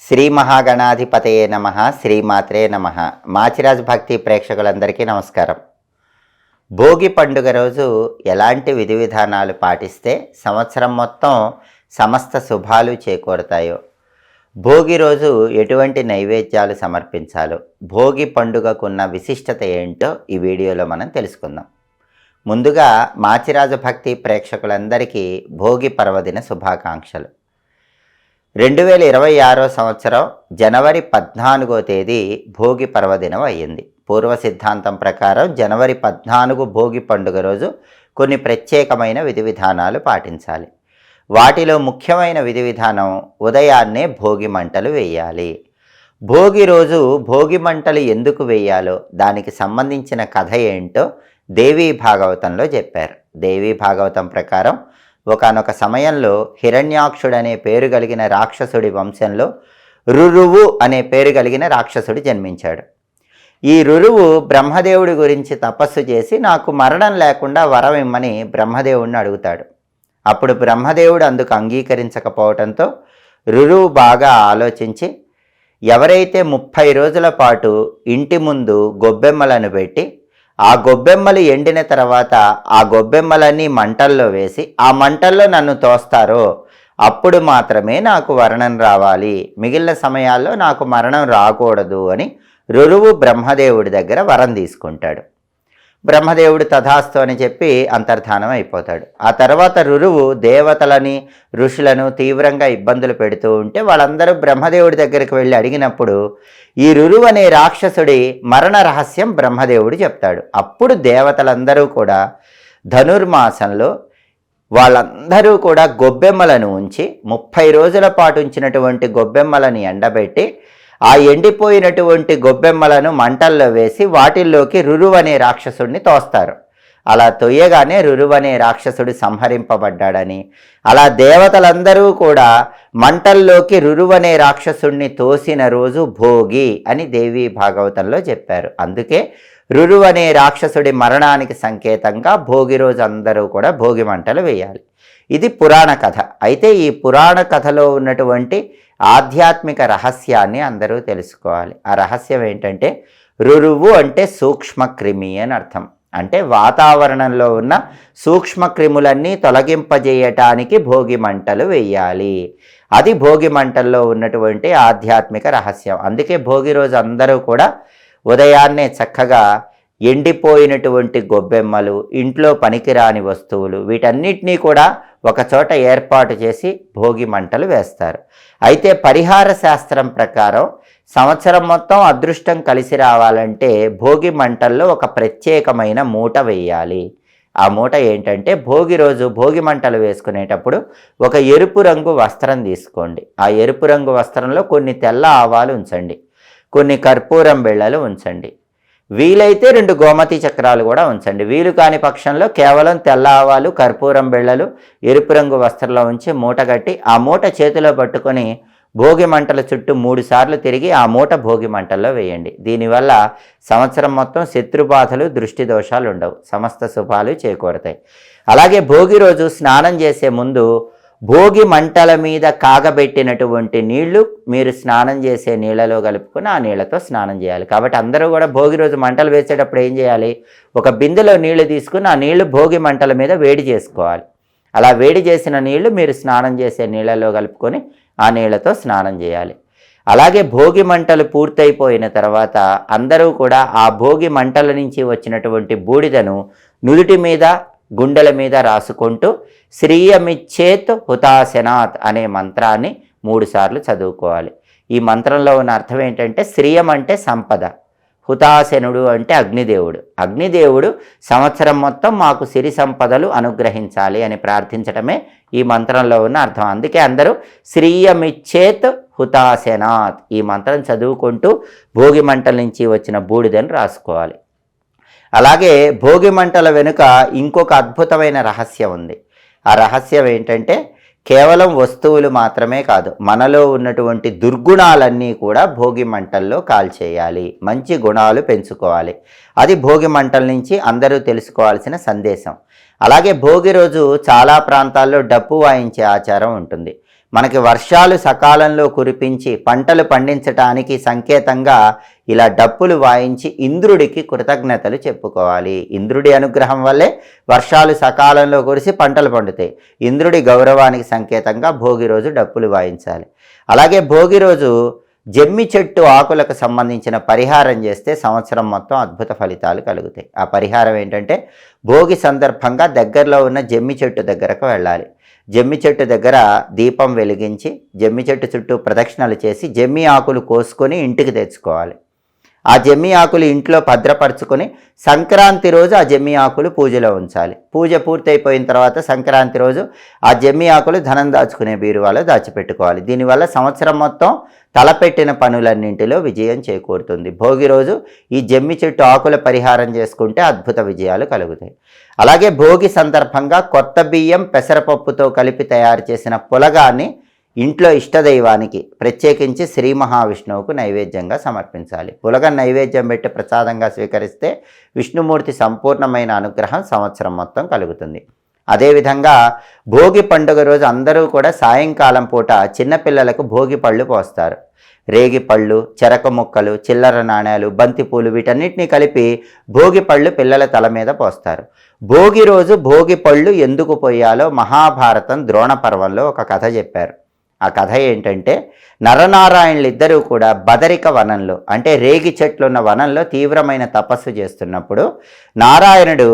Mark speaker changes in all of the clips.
Speaker 1: శ్రీ మహాగణాధిపతయే నమః. శ్రీమాత్రే నమః. మాచిరాజ్ భక్తి ప్రేక్షకులందరికీ నమస్కారం. భోగి పండుగ రోజు ఎలాంటి విధి విధానాలు పాటిస్తే సంవత్సరం మొత్తం సమస్త శుభాలు చేకూరుతాయో, భోగి రోజు ఎటువంటి నైవేద్యాలు సమర్పించాలో, భోగి పండుగకున్న విశిష్టత ఏంటో ఈ వీడియోలో మనం తెలుసుకుందాం. ముందుగా మాచిరాజు భక్తి ప్రేక్షకులందరికీ భోగి పర్వదిన శుభాకాంక్షలు. 2026 సంవత్సరం జనవరి 14వ తేదీ భోగి పర్వదినం అయ్యింది. పూర్వ సిద్ధాంతం ప్రకారం జనవరి 14 భోగి పండుగ రోజు కొన్ని ప్రత్యేకమైన విధి విధానాలు పాటించాలి. వాటిలో ముఖ్యమైన విధి విధానం ఉదయాన్నే భోగి మంటలు వేయాలి. భోగి రోజు భోగి మంటలు ఎందుకు వేయాలో దానికి సంబంధించిన కథ ఏంటో దేవీ భాగవతంలో చెప్పారు. దేవీ భాగవతం ప్రకారం ఒకానొక సమయంలో హిరణ్యాక్షుడనే పేరు కలిగిన రాక్షసుడి వంశంలో రురువు అనే పేరు కలిగిన రాక్షసుడు జన్మించాడు. ఈ రురువు బ్రహ్మదేవుడి గురించి తపస్సు చేసి నాకు మరణం లేకుండా వరం ఇమ్మని బ్రహ్మదేవుడిని అడుగుతాడు. అప్పుడు బ్రహ్మదేవుడు అందుకు అంగీకరించకపోవడంతో రురువు బాగా ఆలోచించి ఎవరైతే 30 రోజుల పాటు ఇంటి ముందు గొబ్బెమ్మలను పెట్టి ఆ గొబ్బెమ్మలు ఎండిన తర్వాత ఆ గొబ్బెమ్మలన్నీ మంటల్లో వేసి ఆ మంటల్లో నన్ను తోస్తారో అప్పుడు మాత్రమే నాకు మరణం రావాలి, మిగిలిన సమయాల్లో నాకు మరణం రాకూడదు అని రురువు బ్రహ్మదేవుడి దగ్గర వరం తీసుకుంటాడు. బ్రహ్మదేవుడు తథాస్తు అని చెప్పి అంతర్ధానం అయిపోతాడు. ఆ తర్వాత రురువు దేవతలని ఋషులను తీవ్రంగా ఇబ్బందులు పెడుతూ ఉంటే వాళ్ళందరూ బ్రహ్మదేవుడి దగ్గరికి వెళ్ళి అడిగినప్పుడు ఈ రురువు అనే రాక్షసుడి మరణ రహస్యం బ్రహ్మదేవుడు చెప్తాడు. అప్పుడు దేవతలందరూ కూడా ధనుర్మాసంలో వాళ్ళందరూ కూడా గొబ్బెమ్మలను ఉంచి 30 రోజుల పాటు ఉంచినటువంటి గొబ్బెమ్మలను ఎండబెట్టి ఆ ఎండిపోయినటువంటి గొబ్బెమ్మలను మంటల్లో వేసి వాటిల్లోకి రురువు అనే రాక్షసుడిని తోస్తారు. అలా తొయ్యగానే రురువు అనే రాక్షసుడు సంహరింపబడ్డాడని, అలా దేవతలందరూ కూడా మంటల్లోకి రురువు అనే రాక్షసుడిని తోసిన రోజు భోగి అని దేవీ భాగవతంలో చెప్పారు. అందుకే రురువు అనే రాక్షసుడి మరణానికి సంకేతంగా భోగి రోజు అందరూ కూడా భోగి మంటలు వేయాలి. ఇది పురాణ కథ. అయితే ఈ పురాణ కథలో ఉన్నటువంటి ఆధ్యాత్మిక రహస్యాన్ని అందరూ తెలుసుకోవాలి. ఆ రహస్యం ఏంటంటే రురువు అంటే సూక్ష్మక్రిమి అని అర్థం. అంటే వాతావరణంలో ఉన్న సూక్ష్మక్రిములన్నీ తొలగింపజేయటానికి భోగి మంటలు వేయాలి. అది భోగి మంటల్లో ఉన్నటువంటి ఆధ్యాత్మిక రహస్యం. అందుకే భోగి రోజు అందరూ కూడా ఉదయాన్నే చక్కగా ఎండిపోయినటువంటి గొబ్బెమ్మలు, ఇంట్లో పనికిరాని వస్తువులు వీటన్నిటినీ కూడా ఒకచోట ఏర్పాటు చేసి భోగి మంటలు వేస్తారు. అయితే పరిహార శాస్త్రం ప్రకారం సంవత్సరం మొత్తం అదృష్టం కలిసి రావాలంటే భోగి మంటల్లో ఒక ప్రత్యేకమైన మూట వేయాలి. ఆ మూట ఏంటంటే భోగి రోజు భోగి మంటలు వేసుకునేటప్పుడు ఒక ఎరుపు రంగు వస్త్రం తీసుకోండి. ఆ ఎరుపు రంగు వస్త్రంలో కొన్ని తెల్ల ఆవాలు ఉంచండి, కొన్ని కర్పూరం బిళ్ళలు ఉంచండి, వీలైతే 2 గోమతి చక్రాలు కూడా ఉంచండి. వీలు కాని పక్షంలో కేవలం తెల్ల ఆవాలు, కర్పూరం బిళ్ళలు ఎరుపు రంగు వస్త్రంలో ఉంచి మూట కట్టి ఆ మూట చేతిలో పట్టుకొని భోగి మంటల చుట్టూ 3 సార్లు తిరిగి ఆ మూట భోగి మంటల్లో వేయండి. దీనివల్ల సంవత్సరం మొత్తం శత్రుబాధలు, దృష్టి దోషాలు ఉండవు, సమస్త శుభాలు చేకూరతాయి. అలాగే భోగి రోజు స్నానం చేసే ముందు భోగి మంటల మీద కాగబెట్టినటువంటి నీళ్లు మీరు స్నానం చేసే నీళ్ళలో కలుపుకొని ఆ నీళ్లతో స్నానం చేయాలి. కాబట్టి అందరూ కూడా భోగి రోజు మంటలు వేసేటప్పుడు ఏం చేయాలి, ఒక బిందెలో నీళ్లు తీసుకుని ఆ నీళ్లు భోగి మంటల మీద వేడి చేసుకోవాలి. అలా వేడి చేసిన నీళ్లు మీరు స్నానం చేసే నీళ్ళలో కలుపుకొని ఆ నీళ్లతో స్నానం చేయాలి. అలాగే భోగి మంటలు పూర్తయిపోయిన తర్వాత అందరూ కూడా ఆ భోగి మంటల నుంచి వచ్చినటువంటి బూడిదను నుదుటి మీద, గుండెల మీద రాసుకుంటూ శ్రీయమిచ్చేత్ హుతాశనాత్ అనే మంత్రాన్ని 3 సార్లు చదువుకోవాలి. ఈ మంత్రంలో ఉన్న అర్థం ఏంటంటే శ్రీయం అంటే సంపద, హుతాశనుడు అంటే అగ్నిదేవుడు. అగ్నిదేవుడు సంవత్సరం మొత్తం మాకు సిరి సంపదలు అనుగ్రహించాలి అని ప్రార్థించడమే ఈ మంత్రంలో ఉన్న అర్థం. అందుకే అందరూ శ్రీయమిచ్చేత్ హుతాశనాత్ ఈ మంత్రం చదువుకుంటూ భోగి మంటల నుంచి వచ్చిన బూడిదను రాసుకోవాలి. అలాగే భోగి మంటల వెనుక ఇంకొక అద్భుతమైన రహస్యం ఉంది. ఆ రహస్యం ఏంటంటే కేవలం వస్తువులు మాత్రమే కాదు, మనలో ఉన్నటువంటి దుర్గుణాలన్నీ కూడా భోగి మంటల్లో కాల్చేయాలి, మంచి గుణాలు పెంచుకోవాలి. అది భోగి మంటల నుంచి అందరూ తెలుసుకోవాల్సిన సందేశం. అలాగే భోగి రోజు చాలా ప్రాంతాల్లో డప్పు వాయించే ఆచారం ఉంటుంది. మనకి వర్షాలు సకాలంలో కురిపించి పంటలు పండించటానికి సంకేతంగా ఇలా డప్పులు వాయించి ఇంద్రుడికి కృతజ్ఞతలు చెప్పుకోవాలి. ఇంద్రుడి అనుగ్రహం వల్లే వర్షాలు సకాలంలో కురిసి పంటలు పండుతాయి. ఇంద్రుడి గౌరవానికి సంకేతంగా భోగి రోజు డప్పులు వాయించాలి. అలాగే భోగి రోజు జమ్మి చెట్టు ఆకులకు సంబంధించిన పరిహారం చేస్తే సంవత్సరం మొత్తం అద్భుత ఫలితాలు కలుగుతాయి. ఆ పరిహారం ఏంటంటే భోగి సందర్భంగా దగ్గరలో ఉన్న జమ్మి చెట్టు దగ్గరకు వెళ్ళాలి. జమ్మి చెట్టు దగ్గర దీపం వెలిగించి జమ్మి చెట్టు చుట్టూ ప్రదక్షిణలు చేసి జమ్మి ఆకులు కోసుకొని ఇంటికి తెచ్చుకోవాలి. ఆ జమ్మి ఆకులు ఇంట్లో భద్రపరుచుకొని సంక్రాంతి రోజు ఆ జమ్మి ఆకులు పూజలో ఉంచాలి. పూజ పూర్తయిపోయిన తర్వాత సంక్రాంతి రోజు ఆ జమ్మి ఆకులు ధనం దాచుకునే బీరువాలో దాచిపెట్టుకోవాలి. దీనివల్ల సంవత్సరం మొత్తం తలపెట్టిన పనులన్నింటిలో విజయం చేకూరుతుంది. భోగి రోజు ఈ జమ్మి చెట్టు ఆకుల పరిహారం చేసుకుంటే అద్భుత విజయాలు కలుగుతాయి. అలాగే భోగి సందర్భంగా కొత్త బియ్యం పెసరపప్పుతో కలిపి తయారు చేసిన పులగాన్ని ఇంట్లో ఇష్టదైవానికి ప్రత్యేకించి శ్రీ మహావిష్ణువుకు నైవేద్యంగా సమర్పించాలి. పులగ నైవేద్యం పెట్టి ప్రసాదంగా స్వీకరిస్తే విష్ణుమూర్తి సంపూర్ణమైన అనుగ్రహం సంవత్సరం మొత్తం కలుగుతుంది. అదేవిధంగా భోగి పండుగ రోజు అందరూ కూడా సాయంకాలం పూట చిన్నపిల్లలకు భోగి పళ్ళు పోస్తారు. రేగి పళ్ళు, చెరకు ముక్కలు, చిల్లర నాణ్యాలు, బంతిపూలు వీటన్నిటినీ కలిపి భోగి పళ్ళు పిల్లల తల మీద పోస్తారు. భోగి రోజు భోగి పళ్ళు ఎందుకు పోయాలో మహాభారతం ద్రోణ పర్వంలో ఒక కథ చెప్పారు. ఆ కథ ఏంటంటే నరనారాయణులు ఇద్దరూ కూడా బదరిక వనంలో అంటే రేగి చెట్లున్న వనంలో తీవ్రమైన తపస్సు చేస్తున్నప్పుడు నారాయణుడు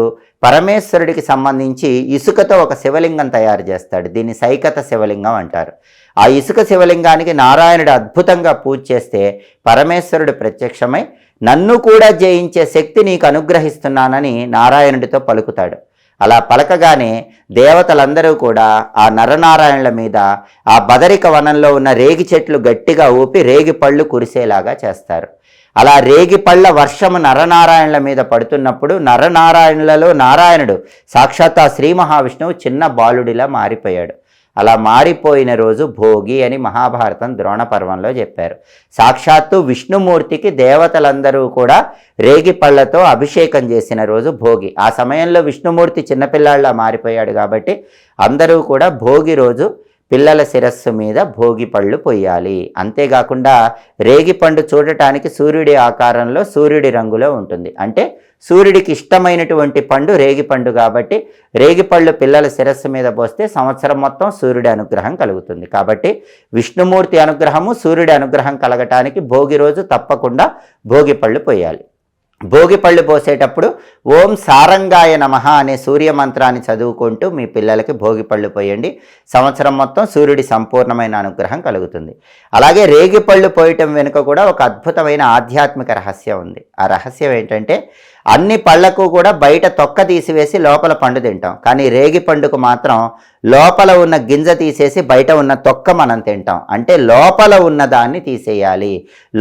Speaker 1: పరమేశ్వరుడికి సంబంధించి ఇసుకతో ఒక శివలింగం తయారు చేస్తాడు. దీన్ని సైకత శివలింగం అంటారు. ఆ ఇసుక శివలింగానికి నారాయణుడు అద్భుతంగా పూజ చేస్తే పరమేశ్వరుడు ప్రత్యక్షమై నన్ను కూడా జయించే శక్తి నీకు అనుగ్రహిస్తున్నానని నారాయణుడితో పలుకుతాడు. అలా పలకగానే దేవతలందరూ కూడా ఆ నరనారాయణుల మీద ఆ బదరిక వనంలో ఉన్న రేగి చెట్లు గట్టిగా ఊపి రేగి పళ్ళు కురిసేలాగా చేస్తారు. అలా రేగి పళ్ళ వర్షము నరనారాయణుల మీద పడుతున్నప్పుడు నరనారాయణులలో నారాయణుడు సాక్షాత్ శ్రీ మహావిష్ణువు చిన్న బాలుడిలా మారిపోయాడు. అలా మారిపోయిన రోజు భోగి అని మహాభారతం ద్రోణ పర్వంలో చెప్పారు. సాక్షాత్తు విష్ణుమూర్తికి దేవతలందరూ కూడా రేగి పళ్ళతో అభిషేకం చేసిన రోజు భోగి. ఆ సమయంలో విష్ణుమూర్తి చిన్నపిల్లాళ్ళ మారిపోయాడు కాబట్టి అందరూ కూడా భోగి రోజు పిల్లల శిరస్సు మీద భోగి పళ్ళు పొయ్యాలి. అంతేకాకుండా రేగి పండు చూడటానికి సూర్యుడి ఆకారంలో సూర్యుడి రంగులో ఉంటుంది. అంటే సూర్యుడికి ఇష్టమైనటువంటి పండు రేగి పండు కాబట్టి రేగిపళ్ళు పిల్లల శిరస్సు మీద పోస్తే సంవత్సరం మొత్తం సూర్యుడి అనుగ్రహం కలుగుతుంది. కాబట్టి విష్ణుమూర్తి అనుగ్రహము సూర్యుడి అనుగ్రహం కలగటానికి భోగి రోజు తప్పకుండా భోగి పళ్ళు పోయాలి. భోగి పళ్ళు పోసేటప్పుడు ఓం సారంగాయ నమః అనే సూర్య మంత్రాన్ని చదువుకుంటూ మీ పిల్లలకి భోగి పళ్ళు పోయండి. సంవత్సరం మొత్తం సూర్యుడి సంపూర్ణమైన అనుగ్రహం కలుగుతుంది. అలాగే రేగి పళ్ళు పోయటం వెనుక కూడా ఒక అద్భుతమైన ఆధ్యాత్మిక రహస్యం ఉంది. ఆ రహస్యం ఏంటంటే అన్ని పళ్ళకు కూడా బయట తొక్క తీసివేసి లోపల పండు తింటాం. కానీ రేగి పండుకు మాత్రం లోపల ఉన్న గింజ తీసేసి బయట ఉన్న తొక్క మనం తింటాం. అంటే లోపల ఉన్న దాన్ని తీసేయాలి,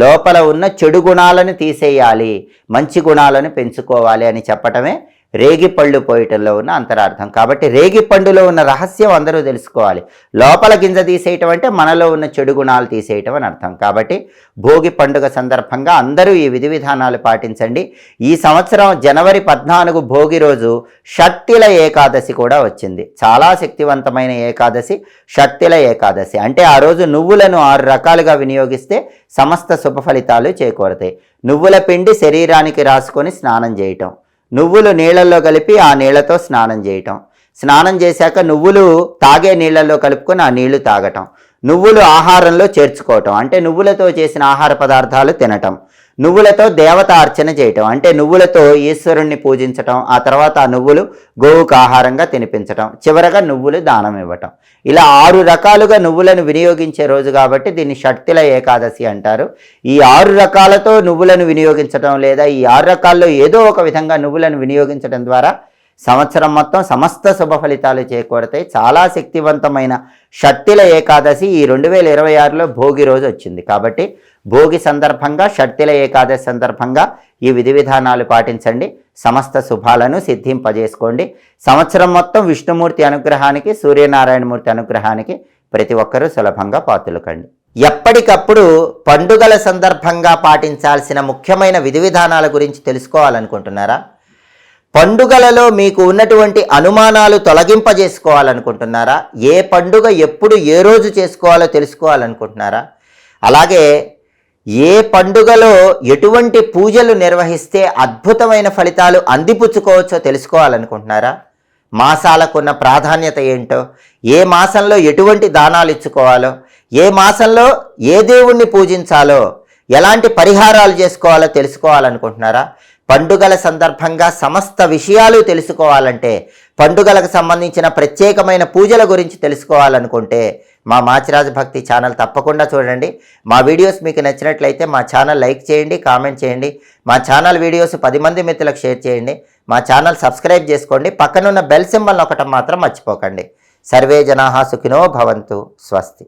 Speaker 1: లోపల ఉన్న చెడు గుణాలను తీసేయాలి, మంచి గుణాలను పెంచుకోవాలి అని చెప్పటమే రేగి పళ్ళు పోయటంలో ఉన్న అంతరార్థం. కాబట్టి రేగి పండులో ఉన్న రహస్యం అందరూ తెలుసుకోవాలి. లోపల గింజ తీసేయటం అంటే మనలో ఉన్న చెడు గుణాలు తీసేయటం అని అర్థం. కాబట్టి భోగి పండుగ సందర్భంగా అందరూ ఈ విధి విధానాలు పాటించండి. ఈ సంవత్సరం జనవరి 14 భోగి రోజు షట్టిల ఏకాదశి కూడా వచ్చింది. చాలా శక్తివంతమైన ఏకాదశి షట్టిల ఏకాదశి. అంటే ఆ రోజు నువ్వులను 6 రకాలుగా వినియోగిస్తే సమస్త శుభ ఫలితాలు చేకూరతాయి. నువ్వుల పిండి శరీరానికి రాసుకొని స్నానం చేయటం, నువ్వులు నీళ్ళల్లో కలిపి ఆ నీళ్లతో స్నానం చేయటం, స్నానం చేశాక నువ్వులు తాగే నీళ్ళల్లో కలుపుకొని ఆ నీళ్లు తాగటం, నువ్వులు ఆహారంలో చేర్చుకోవటం అంటే నువ్వులతో చేసిన ఆహార పదార్థాలు తినటం, నువ్వులతో దేవత అర్చన చేయటం అంటే నువ్వులతో ఈశ్వరుణ్ణి పూజించటం, ఆ తర్వాత ఆ నువ్వులు గోవుకు ఆహారంగా తినిపించటం, చివరగా నువ్వులు దానం ఇవ్వటం. ఇలా 6 రకాలుగా నువ్వులను వినియోగించే రోజు కాబట్టి దీన్ని షట్టిల ఏకాదశి అంటారు. ఈ 6 రకాలతో నువ్వులను వినియోగించటం లేదా ఈ 6 రకాల్లో ఏదో ఒక విధంగా నువ్వులను వినియోగించడం ద్వారా సంవత్సరం మొత్తం సమస్త శుభ ఫలితాలు చేకూరతాయి. చాలా శక్తివంతమైన షట్టిల ఏకాదశి ఈ 2026లో భోగి రోజు వచ్చింది. కాబట్టి భోగి సందర్భంగా షట్టిల ఏకాదశి సందర్భంగా ఈ విధి విధానాలు పాటించండి. సమస్త శుభాలను సిద్ధింపజేసుకోండి. సంవత్సరం మొత్తం విష్ణుమూర్తి అనుగ్రహానికి సూర్యనారాయణమూర్తి అనుగ్రహానికి ప్రతి ఒక్కరూ సులభంగా పాత్రలు కండి. ఎప్పటికప్పుడు పండుగల సందర్భంగా పాటించాల్సిన ముఖ్యమైన విధి విధానాల గురించి తెలుసుకోవాలనుకుంటున్నారా? పండుగలలో మీకు ఉన్నటువంటి అనుమానాలు తొలగింపజేసుకోవాలనుకుంటున్నారా? ఏ పండుగ ఎప్పుడు ఏ రోజు చేసుకోవాలో తెలుసుకోవాలనుకుంటున్నారా? అలాగే ఏ పండుగలో ఎటువంటి పూజలు నిర్వహిస్తే అద్భుతమైన ఫలితాలు అందిపుచ్చుకోవచ్చో తెలుసుకోవాలనుకుంటున్నారా? మాసాలకు ఉన్న ప్రాధాన్యత ఏంటో, ఏ మాసంలో ఎటువంటి దానాలు ఇచ్చుకోవాలో, ఏ మాసంలో ఏ దేవుణ్ణి పూజించాలో, ఎలాంటి పరిహారాలు చేసుకోవాలో తెలుసుకోవాలనుకుంటున్నారా? పండుగల సందర్భంగా సమస్త విషయాలు తెలుసుకోవాలంటే, పండుగలకు సంబంధించిన ప్రత్యేకమైన పూజల గురించి తెలుసుకోవాలనుకుంటే మా మాచిరాజు భక్తి ఛానల్ తప్పకుండా చూడండి. మా వీడియోస్ మీకు నచ్చినట్లయితే మా ఛానల్ లైక్ చేయండి, కామెంట్ చేయండి. మా ఛానల్ వీడియోస్ 10 మంది మిత్రులకు షేర్ చేయండి. మా ఛానల్ సబ్స్క్రైబ్ చేసుకోండి. పక్కనున్న బెల్ సింబల్ నొక్కటం మాత్రం మర్చిపోకండి. సర్వే జనాః సుఖినో భవంతు. స్వస్తి.